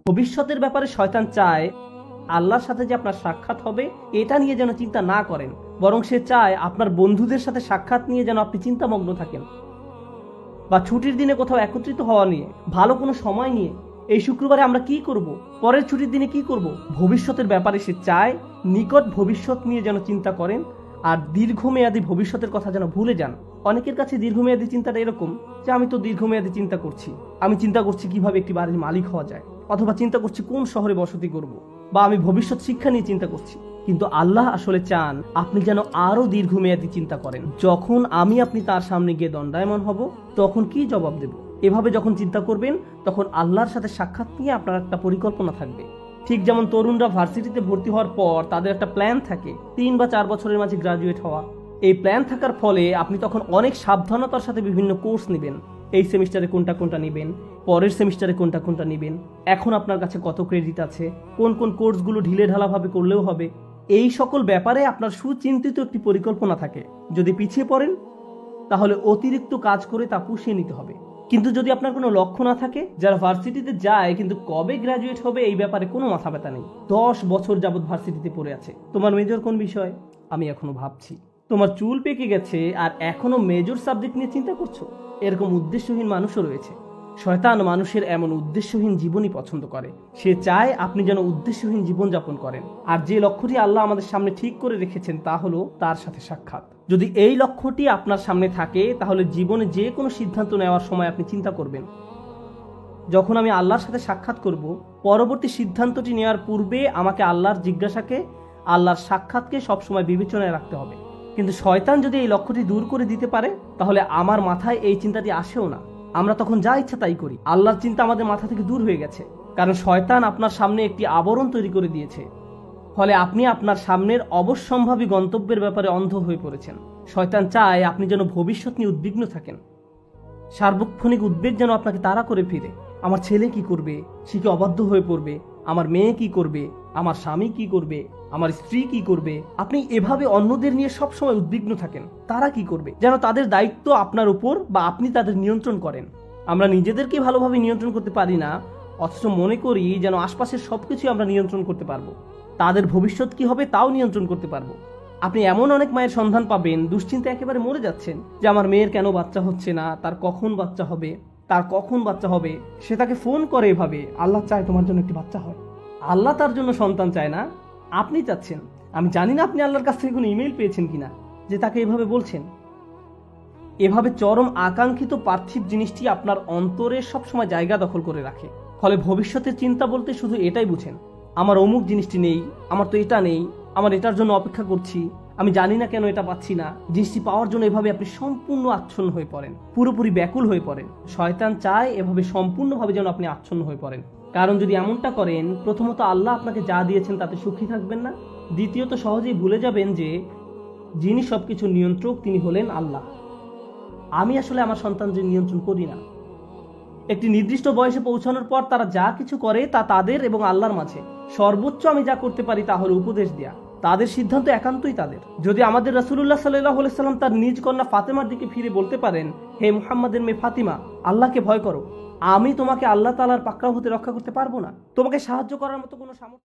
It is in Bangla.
ভবিষ্যতের ব্যাপারে শয়তান চায় আল্লাহর সাথে যে আপনার সাক্ষাৎ হবে এটা নিয়ে যেন চিন্তা না করেন, বরং সে চায় আপনার বন্ধুদের সাথে সাক্ষাৎ নিয়ে যেন আপনি চিন্তামগ্ন থাকেন, বা ছুটির দিনে কোথাও একত্রিত হওয়া নিয়ে, ভালো কোনো সময় নিয়ে, এই শুক্রবারে আমরা কি করব, পরের ছুটির দিনে কি করব। ভবিষ্যতের ব্যাপারে সে চায় নিকট ভবিষ্যৎ নিয়ে যেন চিন্তা করেন, আর দীর্ঘমেয়াদী ভবিষ্যতের কথা যেন ভুলে যান। অনেকের কাছে দীর্ঘমেয়াদী চিন্তাটা এরকম যে আমি তো দীর্ঘমেয়াদী চিন্তা করছি, আমি চিন্তা করছি কিভাবে একটি বাড়ির মালিক হওয়া যায়, অথবা চিন্তা করছি কোন শহরে বসতি করব, বা আমি ভবিষ্যৎ শিক্ষা নিয়ে চিন্তা করছি। কিন্তু আল্লাহ আসলে চান আপনি যেন আরো দীর্ঘমেয়াদী চিন্তা করেন। যখন আপনি তার সামনে গিয়ে দণ্ডায়মান হব, তখন কি জবাব দেব, এভাবে যখন চিন্তা করবেন, তখন আল্লাহর সাথে সাক্ষাৎ নিয়ে আপনার একটা পরিকল্পনা থাকবে। ঠিক যেমন তরুণরা ভার্সিটিতে ভর্তি হওয়ার পর তাদের একটা প্ল্যান থাকে 3 বা 4 বছরের মাঝে গ্রাজুয়েট হওয়া। এই প্ল্যান থাকার ফলে আপনি তখন অনেক সাবধানতার সাথে বিভিন্ন কোর্স নেবেন। এই সেমিস্টারে কোনটা কোনটা নেবেন, পরের সেমিস্টারে কোনটা কোনটা নেবেন, এখন আপনার কাছে কত ক্রেডিট আছে, কোন কোন কোর্সগুলো ঢিলে ঢালাভাবে করলেও হবে, এই সকল ব্যাপারে আপনার সুচিন্তিত একটি পরিকল্পনা থাকে। যদি পিছিয়ে পড়েন তাহলে অতিরিক্ত কাজ করে তা পুষিয়ে নিতে হবে। কিন্তু যদি আপনার কোনো লক্ষ্য না থাকে, যারা ভার্সিটিতে যায় কিন্তু কবে গ্রাজুয়েট হবে এই ব্যাপারে কোনো মাথা ব্যথা নেই, 10 বছর যাবৎ ভার্সিটিতে পড়ে আছে, তোমার মেজর কোন বিষয়, আমি এখনো ভাবছি, তোমার চুল পেকে গেছে আর এখনো মেজর সাবজেক্ট নিয়ে চিন্তা করছো, এরকম উদ্দেশ্যহীন মানুষও রয়েছে। শয়তান মানুষের এমন উদ্দেশ্যহীন জীবনই পছন্দ করে। সে চায় আপনি যেন উদ্দেশ্যহীন জীবন যাপন করেন। আর যে লক্ষ্যটি আল্লাহ আমাদের সামনে ঠিক করে রেখেছেন তা হলো তার সাথে সাক্ষাৎ। যদি এই লক্ষ্যটি আপনার সামনে থাকে, তাহলে জীবনে যে কোনো সিদ্ধান্ত নেওয়ার সময় আপনি চিন্তা করবেন, যখন আমি আল্লাহর সাথে সাক্ষাৎ করব, পরবর্তী সিদ্ধান্তটি নেওয়ার পূর্বে আমাকে আল্লাহর জিজ্ঞাসাকে, আল্লাহর সাক্ষাৎকে সবসময় বিবেচনায় রাখতে হবে। কিন্তু শয়তান যদি এই লক্ষ্যটি দূর করে দিতে পারে, তাহলে আমার মাথায় এই চিন্তাটি আসেও না, আমরা তখন যা ইচ্ছা তাই করি। আল্লাহর চিন্তা আমাদের মাথা থেকে দূর হয়ে গেছে, কারণ শয়তান আপনার সামনে একটি আবরণ তৈরি করে দিয়েছে। ফলে আপনি আপনার সামনের অবশ্যম্ভাবী গন্তব্যের ব্যাপারে অন্ধ হয়ে পড়েছেন। শয়তান চায় আপনি যেন ভবিষ্যৎ নিয়ে উদ্বিগ্ন থাকেন। সার্বক্ষণিক উদ্বেগ যেন আপনাকে তাড়া করে ফিরে। আমার ছেলে কি করবে, সে কি অবাধ্য হয়ে পড়বে, আমার মেয়ে কি করবে, আমার স্বামী কি করবে, আমার স্ত্রী কি করবে। আপনি এভাবে অন্যদের নিয়ে সবসময় উদ্বিগ্ন থাকেন, তারা কি করবে, যেন তাদের দায়িত্ব আপনার উপর বা আপনি তাদের নিয়ন্ত্রণ করেন। আমরা নিজেদেরকে ভালোভাবে নিয়ন্ত্রণ করতে পারি না, অথচ মনে করি যেন আশপাশের সবকিছু আমরা নিয়ন্ত্রণ করতে পারবো, তাদের ভবিষ্যৎ কি হবে তাও নিয়ন্ত্রণ করতে পারবো। আপনি এমন অনেক মায়ের সন্ধান পাবেন দুশ্চিন্তা একেবারে মরে যাচ্ছেন যে আমার মেয়ের কেন বাচ্চা হচ্ছে না, তার কখন বাচ্চা হবে, সে তাকে ফোন করে এভাবে, আল্লাহ চায় তোমার জন্য একটি বাচ্চা হয়। আল্লাহ তার জন্য সন্তান চায় না, আপনি চাচ্ছেন। আমি জানি না আপনি আল্লাহর কাছ থেকে কোনো ইমেল পেয়েছেন কিনা যে তাকে এভাবে বলছেন। এভাবে চরম আকাঙ্ক্ষিত পার্থিব জিনিসটি আপনার অন্তরে সবসময় জায়গা দখল করে রাখে। ফলে ভবিষ্যতের চিন্তা বলতে শুধু এটাই বুঝেন, আমার অমুক জিনিসটি নেই, আমার তো এটা নেই, আমার এটার জন্য অপেক্ষা করছি, আমি জানি না কেন এটা পাচ্ছি না। জিনিসটি পাওয়ার জন্য এভাবে আপনি সম্পূর্ণ আচ্ছন্ন হয়ে পড়েন, পুরোপুরি ব্যাকুল হয়ে পড়েন। শয়তান চায় এভাবে সম্পূর্ণভাবে যেন আপনি আচ্ছন্ন হয়ে পড়েন। কারণ যদি এমনটা করেন, প্রথমত আল্লাহ আপনাকে যা দিয়েছেন তাতে সুখী থাকবেন না, দ্বিতীয়ত সহজেই ভুলে যাবেন যে যিনি সবকিছু নিয়ন্ত্রক তিনি হলেন আল্লাহ। আমি আসলে আমার সন্তানদের নিয়ন্ত্রণ করি না। একটি নির্দিষ্ট বয়সে পৌঁছানোর পর তারা যা কিছু করে তা তাদের এবং আল্লাহর মাঝে। সর্বোচ্চ আমি যা করতে পারি তা হলো উপদেশ দেয়া, তাদের সিদ্ধান্ত একান্তই তাদের। যদি আমাদের রাসূলুল্লাহ সাল্লাল্লাহু আলাইহি সাল্লাম তার নিজ কন্যা ফাতেমার দিকে ফিরে বলতে পারেন, হে মুহাম্মাদের মেয়ে ফাতিমা, আল্লাহকে ভয় করো, আমি তোমাকে আল্লাহ তাআলার পাকড়াও হতে রক্ষা করতে পারবো না, তোমাকে সাহায্য করার মতো কোনো সামর্থ্য